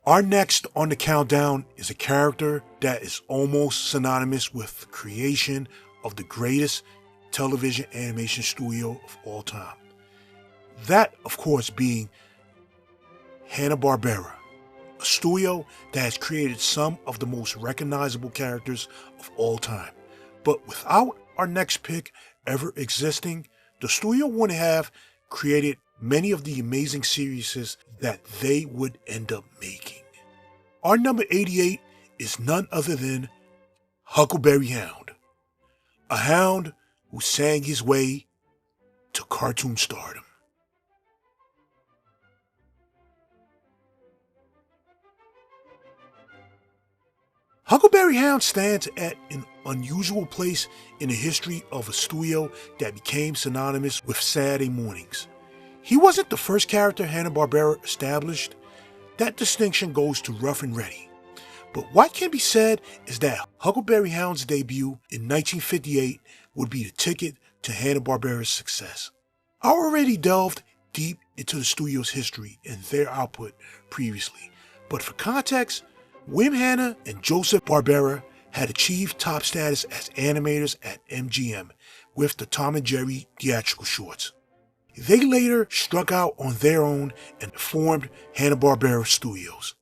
Our next on the countdown is a character that is almost synonymous with the creation of the greatest television animation studio of all time. That, of course, being Hanna-Barbera, a studio that has created some of the most recognizable characters of all time. But without our next pick ever existing, the studio wouldn't have created many of the amazing series that they would end up making. Our number 88 is none other than Huckleberry Hound, a hound who sang his way to cartoon stardom. Huckleberry Hound stands at an unusual place in the history of a studio that became synonymous with Saturday mornings. He wasn't the first character Hanna-Barbera established. That distinction goes to Rough and Ready. But what can be said is that Huckleberry Hound's debut in 1958 would be the ticket to Hanna-Barbera's success. I already delved deep into the studio's history and their output previously, but for context, Wim Hanna and Joseph Barbera had achieved top status as animators at MGM with the Tom and Jerry theatrical shorts. They later struck out on their own and formed Hanna-Barbera Studios.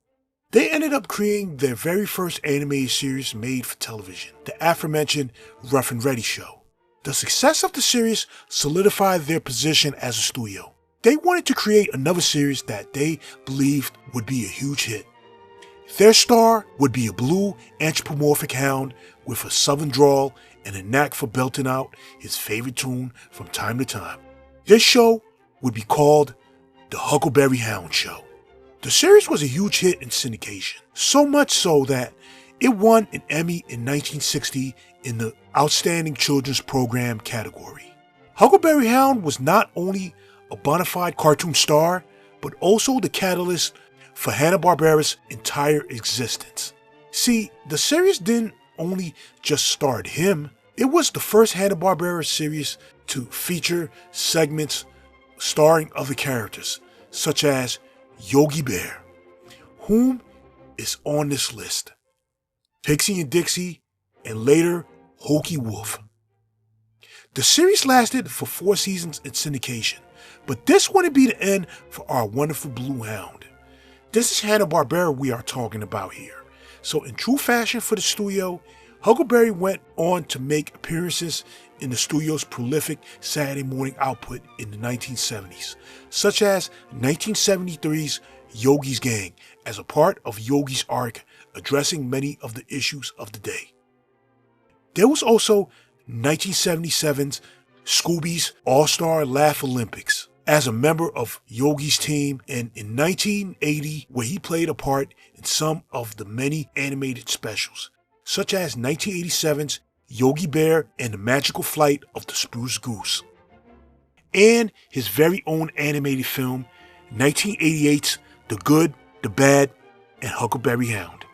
They ended up creating their very first animated series made for television, the aforementioned Rough and Ready show. The success of the series solidified their position as a studio. They wanted to create another series that they believed would be a huge hit. Their star would be a blue anthropomorphic hound with a southern drawl and a knack for belting out his favorite tune from time to time. This show would be called The Huckleberry Hound Show. The series was a huge hit in syndication, so much so that it won an Emmy in 1960 in the Outstanding Children's Program category. Huckleberry Hound was not only a bona fide cartoon star, but also the catalyst for Hanna-Barbera's entire existence. See, the series didn't only just star him, it was the first Hanna-Barbera series to feature segments starring other characters, such as Yogi Bear, whom is on this list, Pixie and Dixie, and later Hokey Wolf. The series lasted for 4 seasons in syndication, but this wouldn't be the end for our wonderful Blue Hound. This is Hanna-Barbera we are talking about here. So in true fashion for the studio, Huckleberry went on to make appearances in the studio's prolific Saturday morning output in the 1970s, such as 1973's Yogi's Gang, as a part of Yogi's arc addressing many of the issues of the day. There was also 1977's Scooby's All-Star Laugh Olympics, as a member of Yogi's team, and in 1980 where he played a part in some of the many animated specials, such as 1987's Yogi Bear and the Magical Flight of the Spruce Goose, and his very own animated film, 1988's The Good, the Bad, and Huckleberry Hound.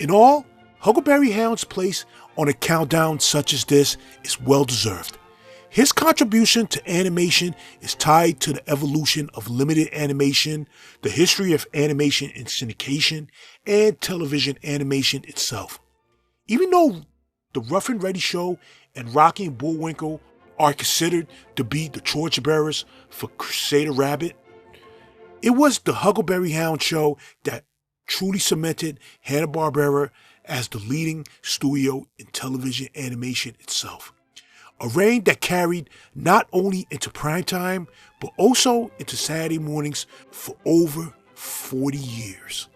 In all, Huckleberry Hound's place on a countdown such as this is well deserved. His contribution to animation is tied to the evolution of limited animation, the history of animation in syndication, and television animation itself. Even though the Rough and Ready show and Rocky and Bullwinkle are considered to be the torchbearers for Crusader Rabbit, it was the Huckleberry Hound show that truly cemented Hanna-Barbera as the leading studio in television animation itself. A reign that carried not only into primetime, but also into Saturday mornings for over 40 years.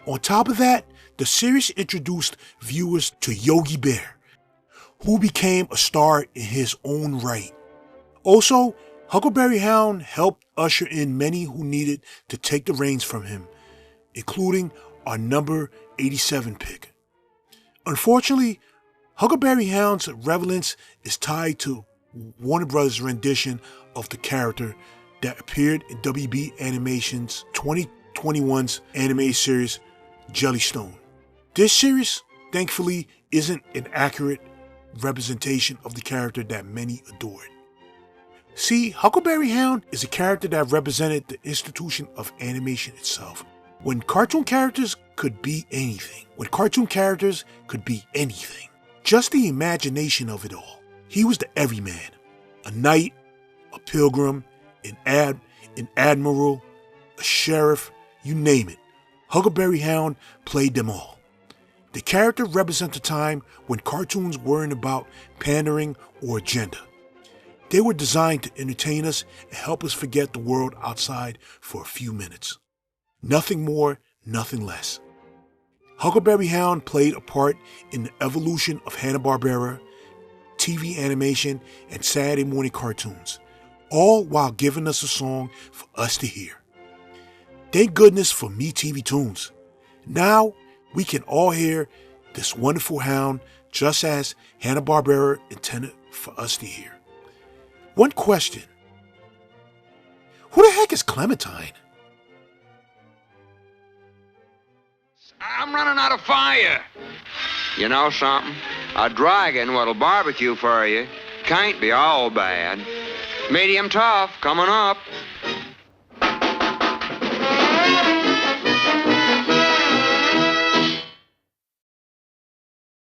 On top of that, the series introduced viewers to Yogi Bear, who became a star in his own right. Also, Huckleberry Hound helped usher in many who needed to take the reins from him, including our number 87 pick. Unfortunately, Huckleberry Hound's relevance is tied to Warner Bros.' rendition of the character that appeared in WB Animation's 2021's animated series, Jellystone. This series, thankfully, isn't an accurate representation of the character that many adored. See, Huckleberry Hound is a character that represented the institution of animation itself. When cartoon characters could be anything. When cartoon characters could be anything. Just the imagination of it all. He was the everyman. A knight, a pilgrim, an admiral, a sheriff, you name it. Huckleberry Hound played them all. The character represents a time when cartoons weren't about pandering or agenda. They were designed to entertain us and help us forget the world outside for a few minutes. Nothing more, nothing less. Huckleberry Hound played a part in the evolution of Hanna-Barbera, TV animation, and Saturday morning cartoons, all while giving us a song for us to hear. Thank goodness for Me TV Tunes. Now we can all hear this wonderful hound just as Hanna-Barbera intended for us to hear. One question. Who the heck is Clementine? I'm running out of fire. You know something? A dragon what'll barbecue for you can't be all bad. Medium tough coming up.